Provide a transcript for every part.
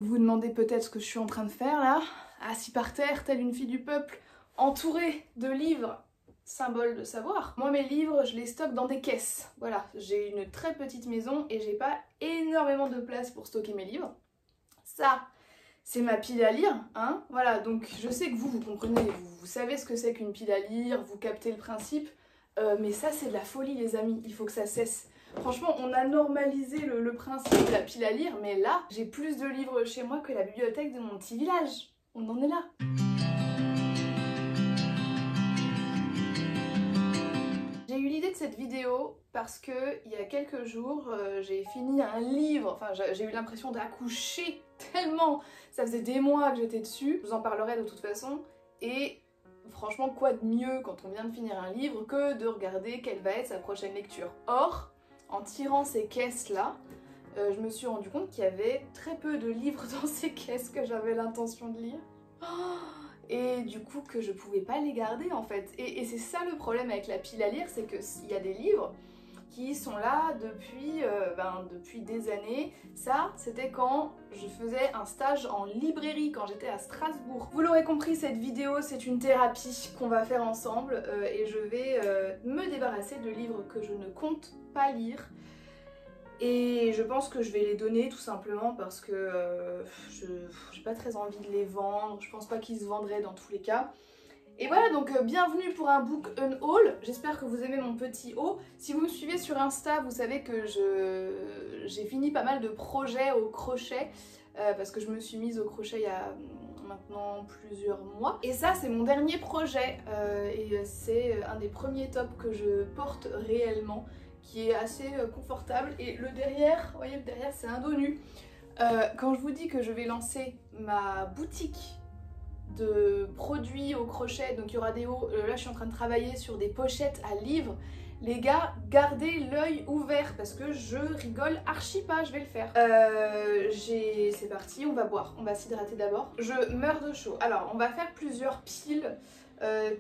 Vous vous demandez peut-être ce que je suis en train de faire là, assis par terre, telle une fille du peuple, entourée de livres, symbole de savoir. Moi mes livres, je les stocke dans des caisses. Voilà, j'ai une très petite maison et j'ai pas énormément de place pour stocker mes livres. Ça, c'est ma pile à lire, hein. Voilà, donc je sais que vous comprenez, vous savez ce que c'est qu'une pile à lire, vous captez le principe, mais ça c'est de la folie les amis, il faut que ça cesse. Franchement, on a normalisé le principe de la pile à lire, mais là, j'ai plus de livres chez moi que la bibliothèque de mon petit village. On en est là. J'ai eu l'idée de cette vidéo parce que il y a quelques jours, j'ai fini un livre, enfin j'ai eu l'impression d'accoucher tellement, ça faisait des mois que j'étais dessus, je vous en parlerai de toute façon, et franchement quoi de mieux quand on vient de finir un livre que de regarder quelle va être sa prochaine lecture. Or, en tirant ces caisses-là, je me suis rendu compte qu'il y avait très peu de livres dans ces caisses que j'avais l'intention de lire. Et du coup que je pouvais pas les garder en fait. Et c'est ça le problème avec la pile à lire, c'est qu'il y a des livres qui sont là depuis des années. Ça, c'était quand je faisais un stage en librairie, quand j'étais à Strasbourg. Vous l'aurez compris, cette vidéo, c'est une thérapie qu'on va faire ensemble et je vais me débarrasser de livres que je ne compte pas lire. Et je pense que je vais les donner tout simplement parce que j'ai pas très envie de les vendre, je pense pas qu'ils se vendraient dans tous les cas. Et voilà, donc bienvenue pour un book haul. J'espère que vous aimez mon petit haul. Si vous me suivez sur Insta, vous savez que j'ai fini pas mal de projets au crochet parce que je me suis mise au crochet il y a maintenant plusieurs mois. Et ça, c'est mon dernier projet et c'est un des premiers tops que je porte réellement, qui est assez confortable. Et le derrière, vous voyez, le derrière, c'est un dos nu. Quand je vous dis que je vais lancer ma boutique de produits au crochet, donc il y aura des hauts, là je suis en train de travailler sur des pochettes à livres, les gars, gardez l'œil ouvert parce que je rigole archi pas, je vais le faire. C'est parti, on va boire, on va s'hydrater d'abord. Je meurs de chaud. Alors, on va faire plusieurs piles.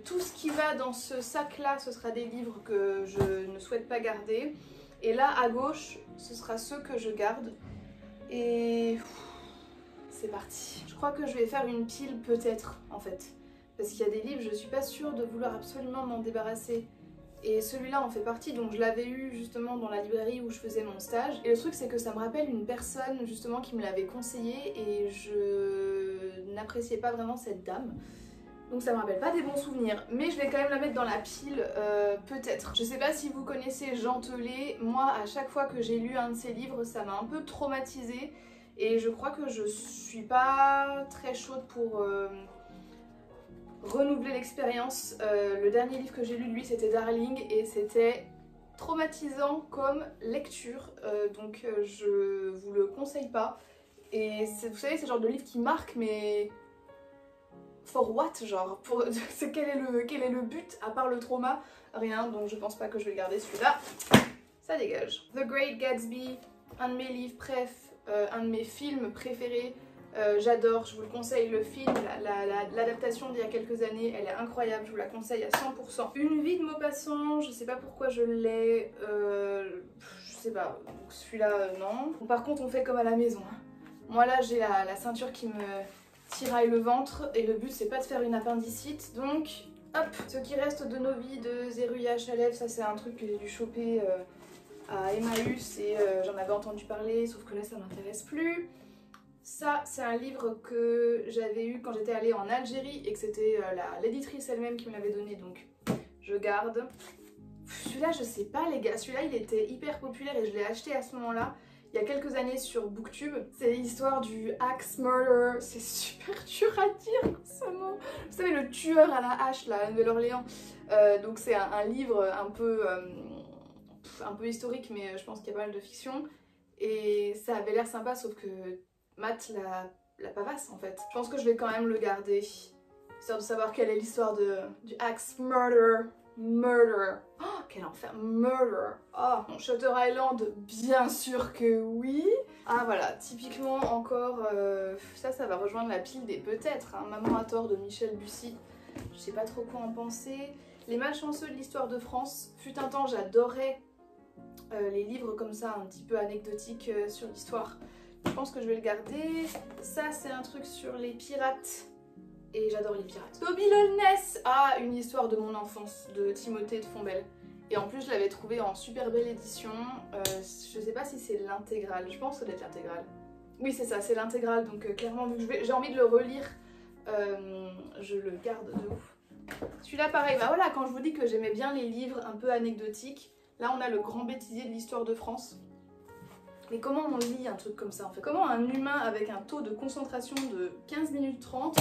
Tout ce qui va dans ce sac là, ce sera des livres que je ne souhaite pas garder. Et là, à gauche, ce sera ceux que je garde. Et c'est parti. Je crois que je vais faire une pile peut-être en fait. Parce qu'il y a des livres, je suis pas sûre de vouloir absolument m'en débarrasser. Et celui-là en fait partie, donc je l'avais eu justement dans la librairie où je faisais mon stage. Et le truc c'est que ça me rappelle une personne justement qui me l'avait conseillé et je n'appréciais pas vraiment cette dame. Donc ça me rappelle pas des bons souvenirs, mais je vais quand même la mettre dans la pile, peut-être. Je sais pas si vous connaissez Jean Telet, moi à chaque fois que j'ai lu un de ses livres, ça m'a un peu traumatisée. Et je crois que je suis pas très chaude pour renouveler l'expérience. Le dernier livre que j'ai lu de lui c'était Darling et c'était traumatisant comme lecture, donc je vous le conseille pas. Et vous savez c'est le genre de livre qui marque mais... For what, genre quel est le but à part le trauma? Rien, donc je pense pas que je vais garder celui-là. Ça dégage. The Great Gatsby, un de mes livres un de mes films préférés. J'adore, je vous le conseille, le film, l'adaptation d'il y a quelques années, elle est incroyable, je vous la conseille à 100%. Une vie de Maupassant, je sais pas pourquoi je l'ai, je sais pas, celui-là non. Bon, par contre on fait comme à la maison. Moi là j'ai la ceinture qui me tiraille le ventre et le but c'est pas de faire une appendicite, donc hop. Ce qui reste de nos vies de Zeruiah Shalev, ça c'est un truc que j'ai dû choper à Emmaüs et j'en avais entendu parler, sauf que là ça m'intéresse plus. Ça c'est un livre que j'avais eu quand j'étais allée en Algérie et que c'était l'éditrice elle-même qui me l'avait donné, donc je garde. Celui-là je sais pas les gars, celui-là il était hyper populaire et je l'ai acheté à ce moment-là. Il y a quelques années sur Booktube, c'est l'histoire du Axe Murder, c'est super dur à dire ce mot. Vous savez le tueur à la hache là, à Nouvelle-Orléans. Donc c'est un livre un peu historique mais je pense qu'il y a pas mal de fiction. Et ça avait l'air sympa sauf que Matt la pavasse en fait. Je pense que je vais quand même le garder, histoire de savoir quelle est l'histoire du Axe Murder. Oh, quel enfer, murder. Oh, bon, Shutter Island, bien sûr que oui. Ah voilà, typiquement encore, ça va rejoindre la pile des peut-être, hein. Maman a tort de Michel Bussy, je sais pas trop quoi en penser. Les malchanceux de l'histoire de France, fut un temps j'adorais les livres comme ça, un petit peu anecdotiques sur l'histoire Je pense que je vais le garder. Ça, c'est un truc sur les pirates. Et j'adore les pirates. Toby Lowness! Ah, une histoire de mon enfance, de Timothée de Fontbelle. Et en plus, je l'avais trouvé en super belle édition. Je sais pas si c'est l'intégrale. Je pense que ça doit être l'intégrale. Oui, c'est ça, c'est l'intégrale. Donc clairement, vu que j'ai envie de le relire, je le garde de ouf. Celui-là, pareil. Bah voilà, quand je vous dis que j'aimais bien les livres un peu anecdotiques, là, on a le grand bêtisier de l'histoire de France. Mais comment on lit un truc comme ça en fait? Comment un humain avec un taux de concentration de 15 minutes 30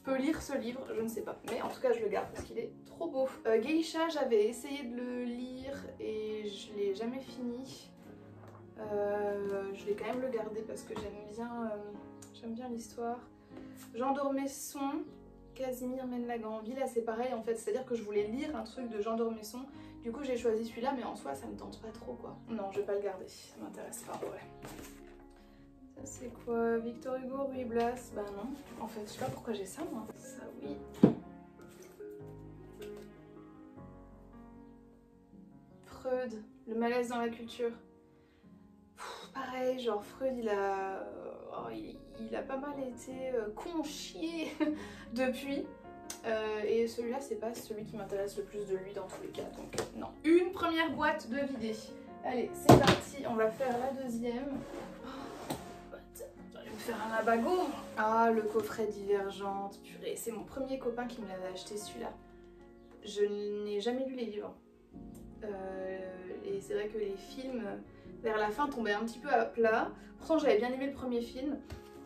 peut lire ce livre? Je ne sais pas. Mais en tout cas je le garde parce qu'il est trop beau. Geisha, j'avais essayé de le lire et je l'ai jamais fini. Je vais quand même le garder parce que j'aime bien l'histoire. Jean d'Ormesson, Casimir mène la Granville, là c'est pareil en fait. C'est à dire que je voulais lire un truc de Jean d'Ormesson. Du coup j'ai choisi celui-là, mais en soi ça me tente pas trop quoi. Non, je vais pas le garder, ça m'intéresse pas en vrai. Ça c'est quoi? Victor Hugo, Ruy Blas? Bah non, en fait je sais pas pourquoi j'ai ça moi. Ça oui. Freud, le malaise dans la culture. Pareil, genre Freud il a pas mal été conchié depuis. Et celui-là c'est pas celui qui m'intéresse le plus de lui dans tous les cas, donc non. Une première boîte de vidée. Allez, c'est parti, on va faire la deuxième. Je vais me faire un abago. Ah, le coffret Divergente, purée, c'est mon premier copain qui me l'avait acheté celui-là. Je n'ai jamais lu les livres. Et c'est vrai que les films, vers la fin, tombaient un petit peu à plat. Pourtant j'avais bien aimé le premier film.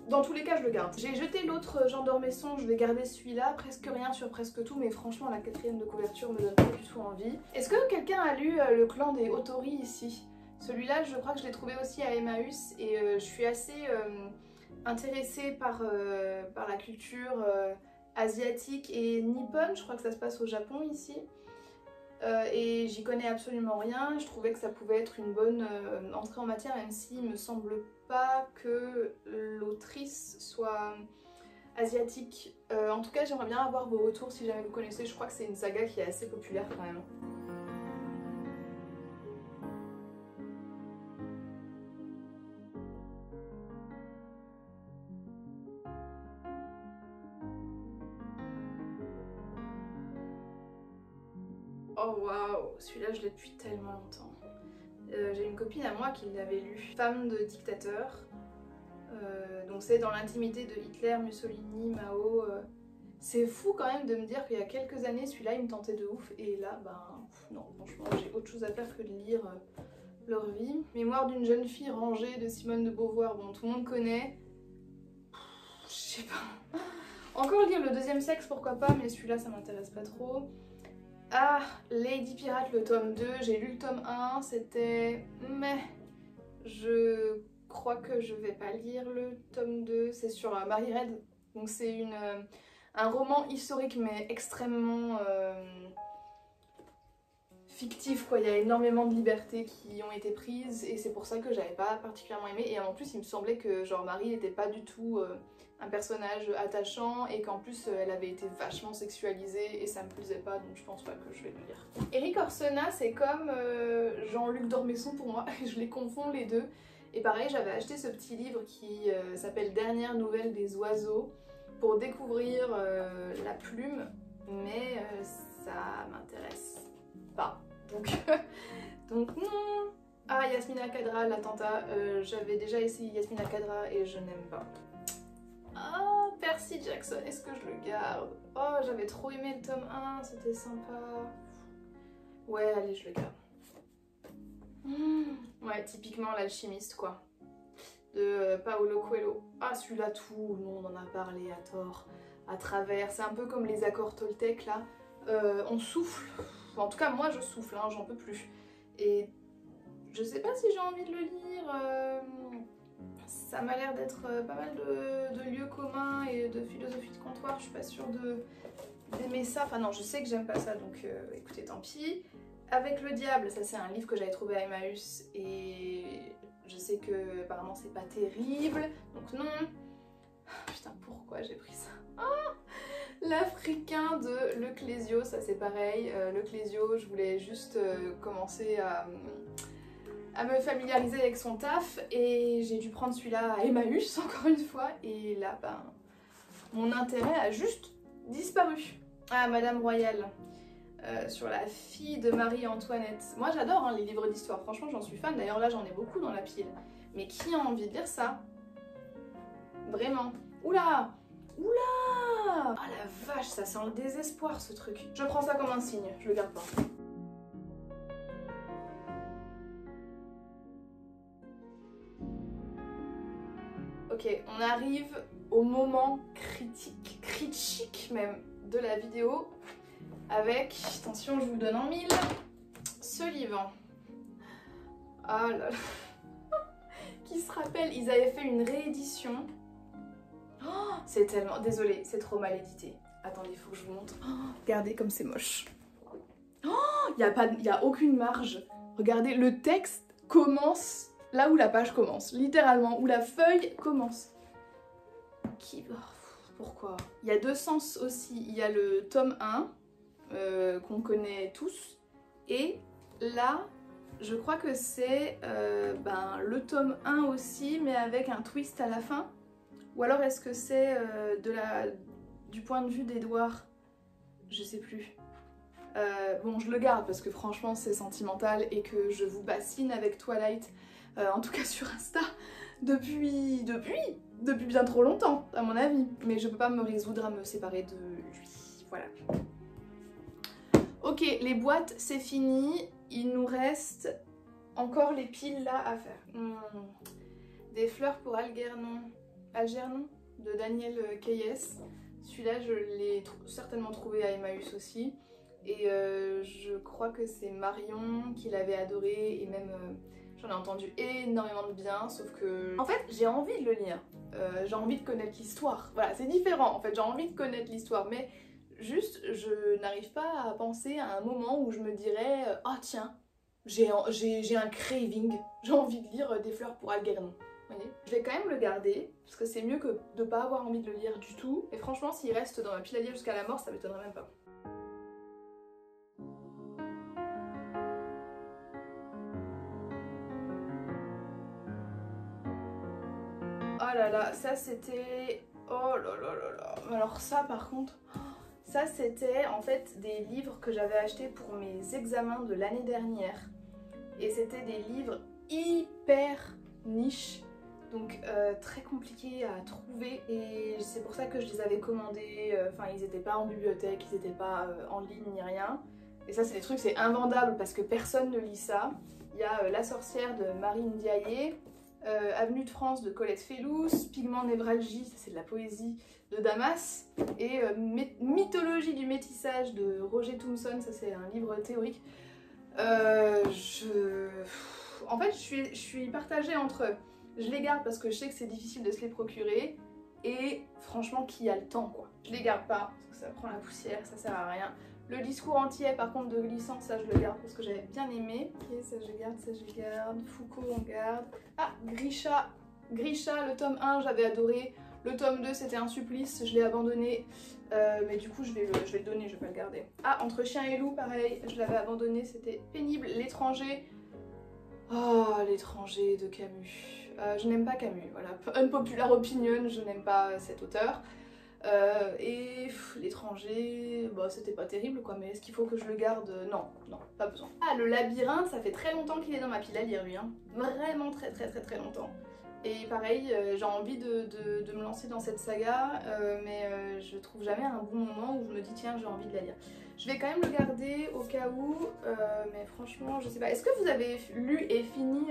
Dans tous les cas, je le garde. J'ai jeté l'autre Jean d'Ormesson, je vais garder celui-là. Presque rien sur presque tout, mais franchement, la quatrième de couverture me donne pas du tout envie. Est-ce que quelqu'un a lu Le clan des Autori ici? Celui-là, je crois que je l'ai trouvé aussi à Emmaüs et je suis assez intéressée par la culture asiatique et nippone. Je crois que ça se passe au Japon ici. Et j'y connais absolument rien. Je trouvais que ça pouvait être une bonne entrée en matière, même s'il me semble pas que l'autrice soit asiatique. En tout cas, j'aimerais bien avoir vos retours si jamais vous connaissez. Je crois que c'est une saga qui est assez populaire quand même. Oh waouh, celui-là je l'ai depuis tellement longtemps. J'ai une copine à moi qui l'avait lu, Femme de dictateur. Donc c'est dans l'intimité de Hitler, Mussolini, Mao. C'est fou quand même de me dire qu'il y a quelques années celui-là il me tentait de ouf et là ben non, franchement j'ai autre chose à faire que de lire leur vie. Mémoire d'une jeune fille rangée de Simone de Beauvoir, bon tout le monde connaît. Je sais pas. Encore lire le deuxième sexe pourquoi pas, mais celui-là ça m'intéresse pas trop. Ah, Lady Pirate, le tome 2, j'ai lu le tome 1, c'était... mais je crois que je vais pas lire le tome 2, c'est sur Mary Red, donc c'est un roman historique mais extrêmement fictif quoi, il y a énormément de libertés qui ont été prises et c'est pour ça que j'avais pas particulièrement aimé et en plus il me semblait que genre Marie n'était pas du tout un personnage attachant et qu'en plus elle avait été vachement sexualisée et ça me plaisait pas donc je pense pas que je vais le lire. Erik Orsena c'est comme Jean-Luc d'Ormesson pour moi, je les confonds les deux et pareil j'avais acheté ce petit livre qui s'appelle Dernière nouvelle des oiseaux pour découvrir la plume mais ça m'intéresse pas donc non. Ah Yasmina Khadra, l'attentat, j'avais déjà essayé Yasmina Khadra et je n'aime pas. Ah, Percy Jackson, est-ce que je le garde? Oh, j'avais trop aimé le tome 1, c'était sympa. Ouais, allez, je le garde. Ouais, typiquement l'alchimiste, quoi. De Paolo Coelho. Ah, celui-là, tout le monde en a parlé à tort, à travers. C'est un peu comme les accords Toltec, là. On souffle. En tout cas, moi, je souffle, hein, j'en peux plus. Et je sais pas si j'ai envie de le lire. Ça m'a l'air d'être pas mal de lieux communs et de philosophie de comptoir, je suis pas sûre d'aimer ça. Enfin non, je sais que j'aime pas ça, donc écoutez, tant pis. Avec le diable, ça c'est un livre que j'avais trouvé à Emmaüs et je sais que apparemment c'est pas terrible, donc non. Putain, pourquoi j'ai pris ça? Ah, l'Africain de Le Clésio, ça c'est pareil. Le Clésio, je voulais juste commencer à me familiariser avec son taf et j'ai dû prendre celui-là à Emmaüs encore une fois et là ben mon intérêt a juste disparu. Ah, Madame Royale, sur la fille de Marie-Antoinette. Moi j'adore hein, les livres d'histoire, franchement j'en suis fan, d'ailleurs là j'en ai beaucoup dans la pile. Mais qui a envie de lire ça? Vraiment. Oula! Oula! Ah la vache, ça sent le désespoir ce truc. Je prends ça comme un signe, je le garde pas. Ok, on arrive au moment critique même de la vidéo avec, attention je vous donne en mille, ce livre. Ah là là. Qui se rappelle, ils avaient fait une réédition. Oh, c'est tellement... Désolée, c'est trop mal édité. Attendez, il faut que je vous montre. Oh, regardez comme c'est moche. Il n'y a aucune marge. Regardez, le texte commence là où la page commence. Littéralement, où la feuille commence. Pourquoi? Il y a deux sens aussi. Il y a le tome 1, qu'on connaît tous. Et là, je crois que c'est le tome 1 aussi, mais avec un twist à la fin. Ou alors est-ce que c'est du point de vue d'Edouard? Je sais plus. Bon, je le garde parce que franchement c'est sentimental et que je vous bassine avec Twilight, en tout cas sur Insta, depuis bien trop longtemps, à mon avis. Mais je peux pas me résoudre à me séparer de lui. Voilà. Ok, les boîtes c'est fini. Il nous reste encore les piles là à faire. Des fleurs pour Algernon de Daniel Keyes. Celui-là je l'ai certainement trouvé à Emmaüs aussi. Et je crois que c'est Marion qui l'avait adoré et même j'en ai entendu énormément de bien, sauf que... En fait j'ai envie de le lire, j'ai envie de connaître l'histoire. Voilà, c'est différent en fait, j'ai envie de connaître l'histoire, mais juste je n'arrive pas à penser à un moment où je me dirais « Ah tiens, j'ai un craving, j'ai envie de lire Des fleurs pour Algernon ». Je vais quand même le garder, parce que c'est mieux que de pas avoir envie de le lire du tout. Et franchement, s'il reste dans ma pile à lire jusqu'à la mort, ça m'étonnerait même pas. Oh là là, ça c'était... Oh là là là là. Alors ça par contre... Ça c'était en fait des livres que j'avais achetés pour mes examens de l'année dernière. Et c'était des livres hyper niche. Donc très compliqué à trouver et c'est pour ça que je les avais commandés, enfin ils n'étaient pas en bibliothèque, ils n'étaient pas en ligne ni rien. Et ça c'est des trucs, c'est invendable parce que personne ne lit ça. Il y a La sorcière de Marie Ndiaye, Avenue de France de Colette Fellous, Pigment névralgie, ça c'est de la poésie de Damas, et Mythologie du métissage de Roger Thompson, ça c'est un livre théorique. En fait je suis partagée entre... Je les garde parce que je sais que c'est difficile de se les procurer et franchement qui a le temps quoi. Je les garde pas parce que ça prend la poussière, ça sert à rien. Le discours entier par contre de Glissant, ça je le garde parce que j'avais bien aimé. Ok, ça je garde, ça je garde. Foucault on garde. Ah, Grisha, le tome 1 j'avais adoré. Le tome 2 c'était un supplice, je l'ai abandonné. Mais du coup je vais le donner, je vais pas le garder. Ah, Entre chien et loup pareil, je l'avais abandonné, c'était pénible. L'étranger. Oh, L'étranger de Camus. Je n'aime pas Camus, voilà. Unpopular opinion, je n'aime pas cet auteur. Et L'étranger, bah c'était pas terrible quoi, mais est-ce qu'il faut que je le garde? Non, non, pas besoin. Ah, Le labyrinthe, ça fait très longtemps qu'il est dans ma pile à lire lui, hein. Vraiment très longtemps. Et pareil, j'ai envie de me lancer dans cette saga, mais je trouve jamais un bon moment où je me dis tiens j'ai envie de la lire. Je vais quand même le garder au cas où, mais franchement je sais pas. Est-ce que vous avez lu et fini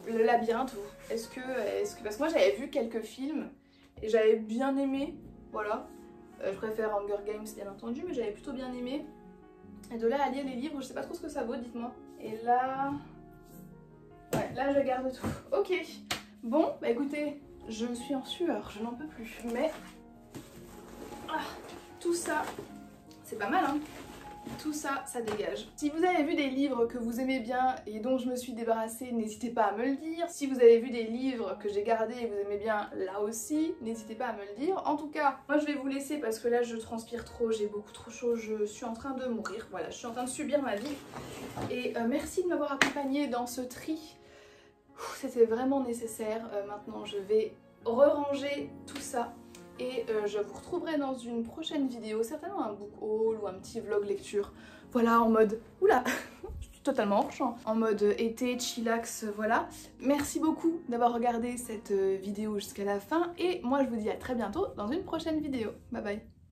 Le labyrinthe vous? Est-ce que... Parce que moi j'avais vu quelques films et j'avais bien aimé, voilà. Je préfère Hunger Games bien entendu, mais j'avais plutôt bien aimé. Et de là à lire les livres, je sais pas trop ce que ça vaut, dites-moi. Et là... Ouais, là je garde tout. Ok, bon, bah écoutez, je suis en sueur, je n'en peux plus. Mais tout ça, c'est pas mal, hein. tout ça, ça dégage. Si vous avez vu des livres que vous aimez bien et dont je me suis débarrassée, n'hésitez pas à me le dire. Si vous avez vu des livres que j'ai gardés et que vous aimez bien, là aussi, n'hésitez pas à me le dire. En tout cas, moi je vais vous laisser parce que là je transpire trop, j'ai beaucoup trop chaud, je suis en train de mourir. Voilà, je suis en train de subir ma vie. Et merci de m'avoir accompagnée dans ce tri. C'était vraiment nécessaire. Maintenant je vais re-ranger tout ça. Et je vous retrouverai dans une prochaine vidéo, certainement un book haul ou un petit vlog lecture. Voilà, en mode... Oula, je suis totalement hors champ. En mode été, chillax, voilà. Merci beaucoup d'avoir regardé cette vidéo jusqu'à la fin. Et moi, je vous dis à très bientôt dans une prochaine vidéo. Bye bye.